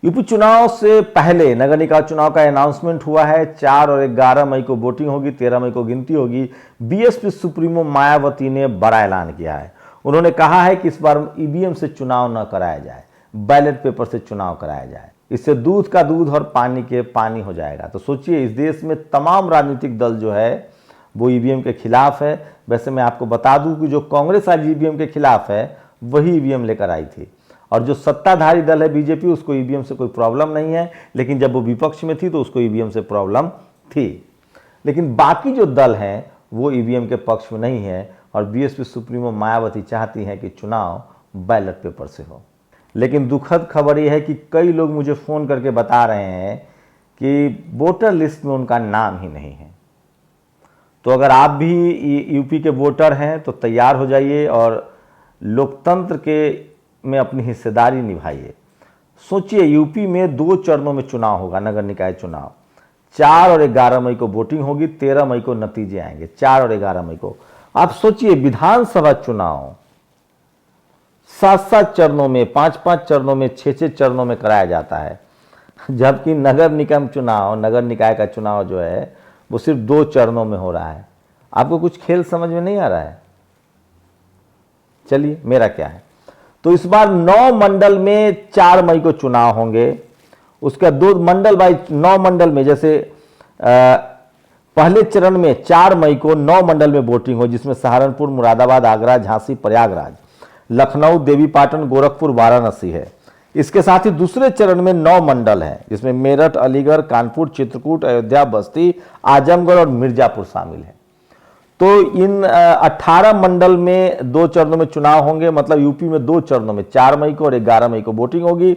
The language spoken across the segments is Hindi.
यूपी चुनाव से पहले नगर निकाय चुनाव का अनाउंसमेंट हुआ है। 4 और 11 मई को वोटिंग होगी, 13 मई को गिनती होगी। बीएसपी सुप्रीमो मायावती ने बड़ा ऐलान किया है। उन्होंने कहा है कि इस बार ईवीएम से चुनाव न कराया जाए, बैलेट पेपर से चुनाव कराया जाए। इससे दूध का दूध और पानी के पानी हो जाएगा। तो सोचिए, इस देश में तमाम राजनीतिक दल जो है वो ईवीएम के खिलाफ है। वैसे मैं आपको बता दूं कि जो कांग्रेस आज ईवीएम के खिलाफ है वही ईवीएम लेकर आई थी, और जो सत्ताधारी दल है बीजेपी, उसको ईवीएम से कोई प्रॉब्लम नहीं है। लेकिन जब वो विपक्ष में थी तो उसको ईवीएम से प्रॉब्लम थी। लेकिन बाकी जो दल हैं वो ईवीएम के पक्ष में नहीं है, और बीएसपी सुप्रीमो मायावती चाहती हैं कि चुनाव बैलेट पेपर से हो। लेकिन दुखद खबर यह है कि कई लोग मुझे फ़ोन करके बता रहे हैं कि वोटर लिस्ट में उनका नाम ही नहीं है। तो अगर आप भी यूपी के वोटर हैं तो तैयार हो जाइए और लोकतंत्र के में अपनी हिस्सेदारी निभाइए। सोचिए, यूपी में 2 चरणों में चुनाव होगा, नगर निकाय चुनाव। 4 और 11 मई को वोटिंग होगी, 13 मई को नतीजे आएंगे। 4 और 11 मई को आप सोचिए, विधानसभा चुनाव 7-7 चरणों में, 5-5 चरणों में, 6-6 चरणों में कराया जाता है, जबकि नगर निगम चुनाव, नगर निकाय का चुनाव जो है वो सिर्फ 2 चरणों में हो रहा है। आपको कुछ खेल समझ में नहीं आ रहा है? चलिए, मेरा क्या है। तो इस बार 9 मंडल में 4 मई को चुनाव होंगे। उसका 2 मंडल बाई 9 मंडल में, जैसे पहले चरण में 4 मई को 9 मंडल में वोटिंग हो, जिसमें सहारनपुर, मुरादाबाद, आगरा, झांसी, प्रयागराज, लखनऊ, देवीपाटन, गोरखपुर, वाराणसी है। इसके साथ ही दूसरे चरण में 9 मंडल हैं, जिसमें मेरठ, अलीगढ़, कानपुर, चित्रकूट, अयोध्या, बस्ती, आजमगढ़ और मिर्जापुर शामिल है। तो इन 18 मंडल में 2 चरणों में चुनाव होंगे। मतलब यूपी में 2 चरणों में, 4 मई को और 11 मई को वोटिंग होगी।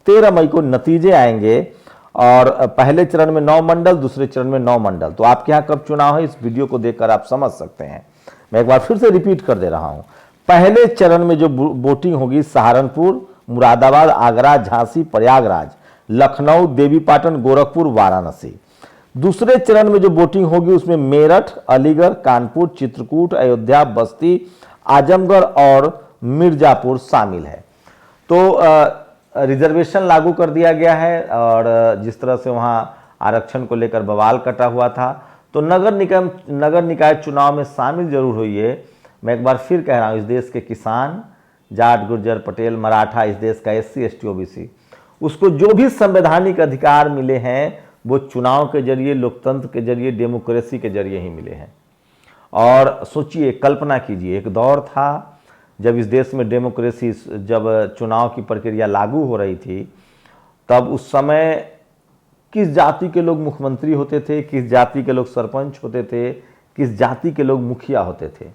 13 मई को नतीजे आएंगे, और पहले चरण में 9 मंडल, दूसरे चरण में 9 मंडल। तो आपके यहाँ कब चुनाव है, इस वीडियो को देखकर आप समझ सकते हैं। मैं एक बार फिर से रिपीट कर दे रहा हूँ। पहले चरण में जो वोटिंग होगी, सहारनपुर, मुरादाबाद, आगरा, झांसी, प्रयागराज, लखनऊ, देवीपाटन, गोरखपुर, वाराणसी। दूसरे चरण में जो वोटिंग होगी उसमें मेरठ, अलीगढ़, कानपुर, चित्रकूट, अयोध्या, बस्ती, आजमगढ़ और मिर्जापुर शामिल है। तो रिजर्वेशन लागू कर दिया गया है, और जिस तरह से वहां आरक्षण को लेकर बवाल कटा हुआ था, तो नगर निकाय चुनाव में शामिल जरूर होइए। मैं एक बार फिर कह रहा हूँ, इस देश के किसान, जाट, गुर्जर, पटेल, मराठा, इस देश का SC, ST, OBC, उसको जो भी संवैधानिक अधिकार मिले हैं वो चुनाव के जरिए, लोकतंत्र के जरिए, डेमोक्रेसी के जरिए ही मिले हैं। और सोचिए, कल्पना कीजिए, एक दौर था जब इस देश में डेमोक्रेसी, जब चुनाव की प्रक्रिया लागू हो रही थी, तब उस समय किस जाति के लोग मुख्यमंत्री होते थे, किस जाति के लोग सरपंच होते थे, किस जाति के लोग मुखिया होते थे।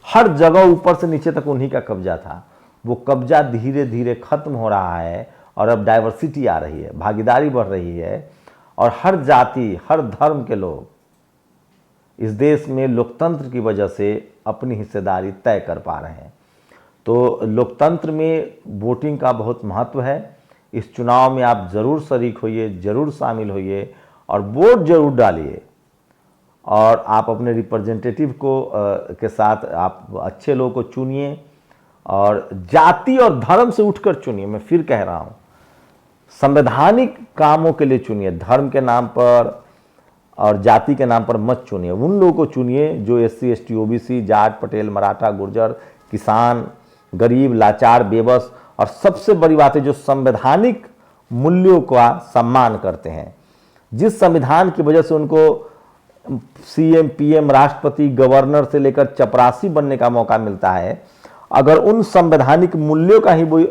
हर जगह ऊपर से नीचे तक उन्हीं का कब्जा था। वो कब्जा धीरे धीरे खत्म हो रहा है, और अब डाइवर्सिटी आ रही है, भागीदारी बढ़ रही है, और हर जाति, हर धर्म के लोग इस देश में लोकतंत्र की वजह से अपनी हिस्सेदारी तय कर पा रहे हैं। तो लोकतंत्र में वोटिंग का बहुत महत्व है। इस चुनाव में आप ज़रूर शरीक होइए, ज़रूर शामिल होइए, और वोट जरूर डालिए। और आप अपने रिप्रेजेंटेटिव को के साथ आप अच्छे लोगों को चुनिए, और जाति और धर्म से उठकर चुनिए। मैं फिर कह रहा हूँ, संवैधानिक कामों के लिए चुनिए, धर्म के नाम पर और जाति के नाम पर मत चुनिए। उन लोगों को चुनिए जो SC, ST, OBC, Jat, Patel, Maratha, Gurjar, किसान, गरीब, लाचार, बेबस, और सबसे बड़ी बात है जो संवैधानिक मूल्यों का सम्मान करते हैं। जिस संविधान की वजह से उनको CM, PM, राष्ट्रपति, गवर्नर से लेकर चपरासी बनने का मौका मिलता है, अगर उन संवैधानिक मूल्यों का ही वो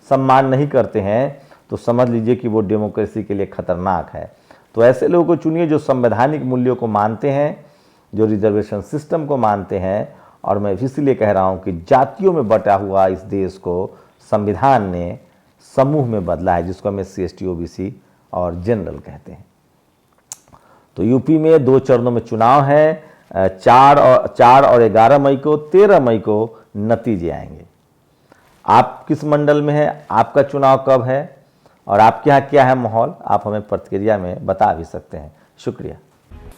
सम्मान नहीं करते हैं तो समझ लीजिए कि वो डेमोक्रेसी के लिए खतरनाक है। तो ऐसे लोगों को चुनिए जो संवैधानिक मूल्यों को मानते हैं, जो रिजर्वेशन सिस्टम को मानते हैं। और मैं इसलिए कह रहा हूं कि जातियों में बटा हुआ इस देश को संविधान ने समूह में बदला है, जिसको हम SC, ST, OBC और जनरल कहते हैं। तो यूपी में 2 चरणों में चुनाव है, 4 और 11 मई को, 13 मई को नतीजे आएंगे। आप किस मंडल में हैं, आपका चुनाव कब है, और आपके यहाँ क्या है माहौल, आप हमें प्रतिक्रिया में बता भी सकते हैं। शुक्रिया।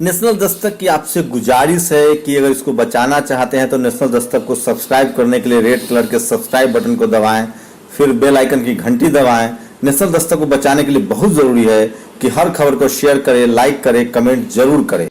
नेशनल दस्तक की आपसे गुजारिश है कि अगर इसको बचाना चाहते हैं तो नेशनल दस्तक को सब्सक्राइब करने के लिए रेड कलर के सब्सक्राइब बटन को दबाएं, फिर बेल आइकन की घंटी दबाएं, नेशनल दस्तक को बचाने के लिए बहुत जरूरी है कि हर खबर को शेयर करें, लाइक करें, कमेंट जरूर करें।